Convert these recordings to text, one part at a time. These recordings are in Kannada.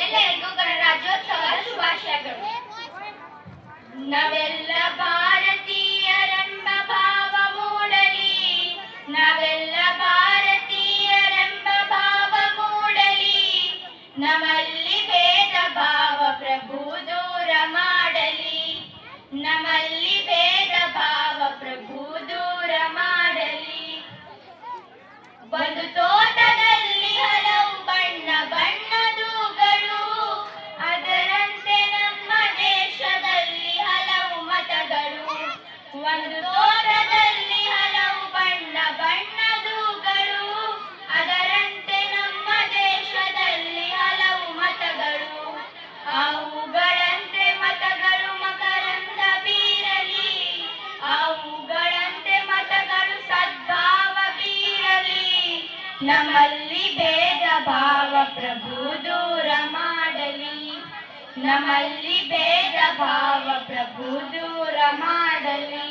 ಎಲ್ಲರಿಗೂ ಗಣರಾಜ್ಯೋತ್ಸವದ ಶುಭಾಶಯಗಳು. ನಾವೆಲ್ಲ ಭಾರತೀಯರೆಂಬ ಭಾವ ಮೂಡಲಿ, ನಾವೆಲ್ಲ ಭಾರತೀಯರೆಂಬ ಭಾವ ಮೂಡಲಿ, ನಮ್ಮಲ್ಲಿ ಭೇದ ಭಾವ ಪ್ರಭು ದೂರ ಮಾಡಲಿ, ನಮ್ಮಲ್ಲಿ ಭೇದ ಭಾವ ಪ್ರಭು ದೂರ ಮಾಡಲಿ. ಒಂದು ತೋಟದಲ್ಲಿ ಹಲವು ಬಣ್ಣ ಬಣ್ಣದೂಗಳು, ಅದರಂತೆ ನಮ್ಮ ದೇಶದಲ್ಲಿ ಹಲವು ಮತಗಳು. ಒಂದು ತೋಟದಲ್ಲಿ ಹಲವು ಬಣ್ಣ ಬಣ್ಣದೂಗಳು, ಅದರಂತೆ ನಮ್ಮ ದೇಶದಲ್ಲಿ ಹಲವು ಮತಗಳು. ಅವುಗಳಂತೆ ಮತಗಳು ಮಕರಂದ ಬೀರಲಿ, ಅವುಗಳಂತೆ ಮತಗಳು ಸದ್ಭಾವ ಬೀರಲಿ, ನಮ್ಮಲ್ಲಿ ಭೇದ ಭಾವ ಪ್ರಭು ದೂರ ಮಾಡಲಿ, ನಮ್ಮಲ್ಲಿ ಭೇದ ಭಾವ ಪ್ರಭು ದೂರ ಮಾಡಲಿ.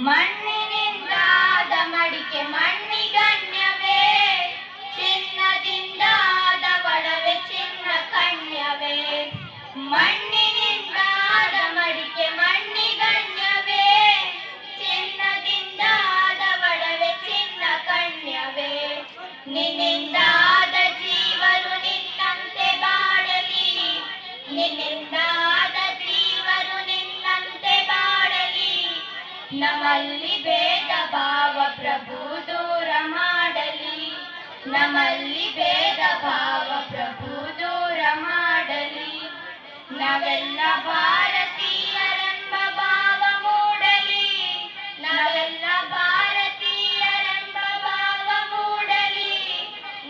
ಮಣ್ಣಿನಿಂದಾದ ಮಡಿಕೆ ಮಣ್ಣಿಗಣ್ಯವೇ, ಚಿನ್ನದಿಂದಾದ ಒಡವೆ ಚಿನ್ನ ಕಣ್ಯವೇ. ಮಣ್ಣಿನಿಂದಾದ ಮಡಿಕೆ ಮಣ್ಣಿಗಣ್ಯವೇ, ಚಿನ್ನದಿಂದಾದ ಒಡವೆ ಚಿನ್ನ ಕಣ್ಯವೇ. ನಿನ್ನಿಂದಾದ ಜೀವರು ನಿನ್ನಂತೆ ಬಾಳಲಿ, ನಿನ್ನಿಂದಾದ ಜೀವರು ನಿನ್ನಂತೆ ಬಾಳಲಿ, ನಮ್ಮಲ್ಲಿ ಭೇದ ಭಾವ ಪ್ರಭು ದೂರ ಮಾಡಲಿ, ನಮ್ಮಲ್ಲಿ ಭೇದ ಭಾವ ಪ್ರಭು ದೂರ ಮಾಡಲಿ. ನಾವೆಲ್ಲ ಭಾರತೀಯರೆಂಬ ಭಾವ ಮೂಡಲಿ, ನಾವೆಲ್ಲ ಭಾರತೀಯರೆಂಬ ಭಾವ ಮೂಡಲಿ,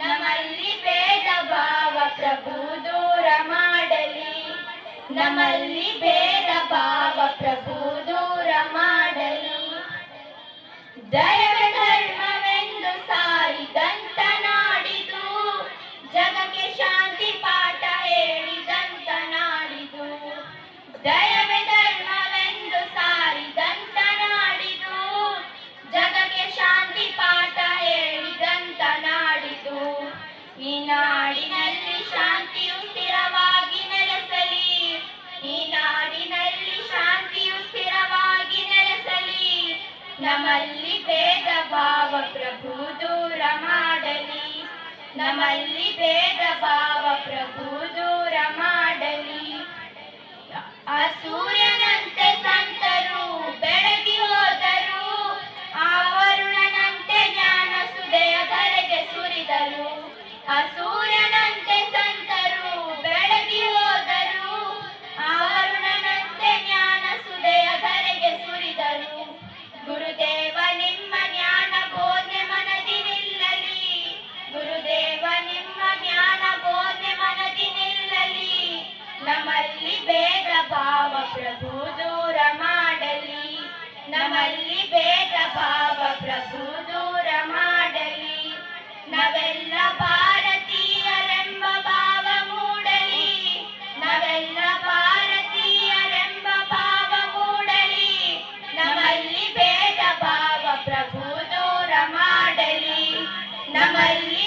ನಮ್ಮಲ್ಲಿ ಭೇದ ಭಾವ ಪ್ರಭು ದೂರ ಮಾಡಲಿ, ನಮ್ಮಲ್ಲಿ ಭೇದ ಭಾವ ಪ್ರಭು ದೂರ ಮಾಡಲಿ. ದಯವೇ ಧರ್ಮವೆಂದು ಸಾರಿದಂತ ನಾಡಿದು, ಜಗಕ್ಕೆ ಶಾಂತಿ ಪಾಠ ಹೇಳಿದಂತ ನಾಡಿದು. ದಯವೇ ಧರ್ಮವೆಂದು ಸಾರಿದಂತ ನಾಡಿದು, ಜಗಕ್ಕೆ ಶಾಂತಿ ಪಾಠ ಹೇಳಿದಂತ ನಾಡಿದು. ಈ ನಾಡಿನಲ್ಲಿ ಶಾಂತಿಯು ಸ್ಥಿರವಾಗಿ ನೆಲೆಸಲಿ, ಈ ನಾಡಿನಲ್ಲಿ ಶಾಂತಿಯು ಸ್ಥಿರವಾಗಿ ನೆಲೆಸಲಿ, ನಮ್ಮಲ್ಲಿ ಭೇದ ಭಾವ ಪ್ರಭು ದೂರ ಮಾಡಲಿ, ನಮ್ಮಲ್ಲಿ ಭೇದ ಭಾವ ಪ್ರಭು ದೂರ ಮಾಡಲಿ. ಆ ಸೂರ್ಯನಂತೆ ಸಂತರು ಬೆಳಗಿ ಹೋದರು, ಆ ವರುಣನಂತೆ ಜ್ಞಾನ ಸುದೆಯ ಧರೆಗೆ ಸುರಿದರು. ಆ ಸೂರ್ಯನಂತೆ ಸಂತರು ಬೆಳಗಿ ಹೋದರು, ಆ ವರುಣನಂತೆ ಜ್ಞಾನ ಸುದೆಯ ಧರೆಗೆ ಸುರಿದರು. ಗುರುದೇವ ನಿಮ್ಮ ಜ್ಞಾನ ಬೋಧನೆ ಮನದಿ ನಿಲ್ಲಲಿ, ಗುರುದೇವ ನಿಮ್ಮ ಜ್ಞಾನ ಬೋಧನೆ ಮನದಿ ನಿಲ್ಲಲಿ, ನಮ್ಮಲ್ಲಿ ಭೇದ ಭಾವ ಪ್ರಭು ದೂರ ಮಾಡಲಿ, ನಮ್ಮಲ್ಲಿ ಭೇದ ಭಾವ ಪ್ರಭು ದೂರ ಮಾಡಲಿ. ನಾವೆಲ್ಲ ಭಾರತೀಯರೆಂಬ ಭಾವ ಮೂಡಲಿ, ನಾವೆಲ್ಲ ಭಾರತೀಯರೆಂಬ ಭಾವ ಮೂಡಲಿ, ನಮ್ಮಲ್ಲಿ ಭೇದ ಭಾವ ಪ್ರಭು ದೂರ ಮಾಡಲಿ, ನಮ್ಮಲ್ಲಿ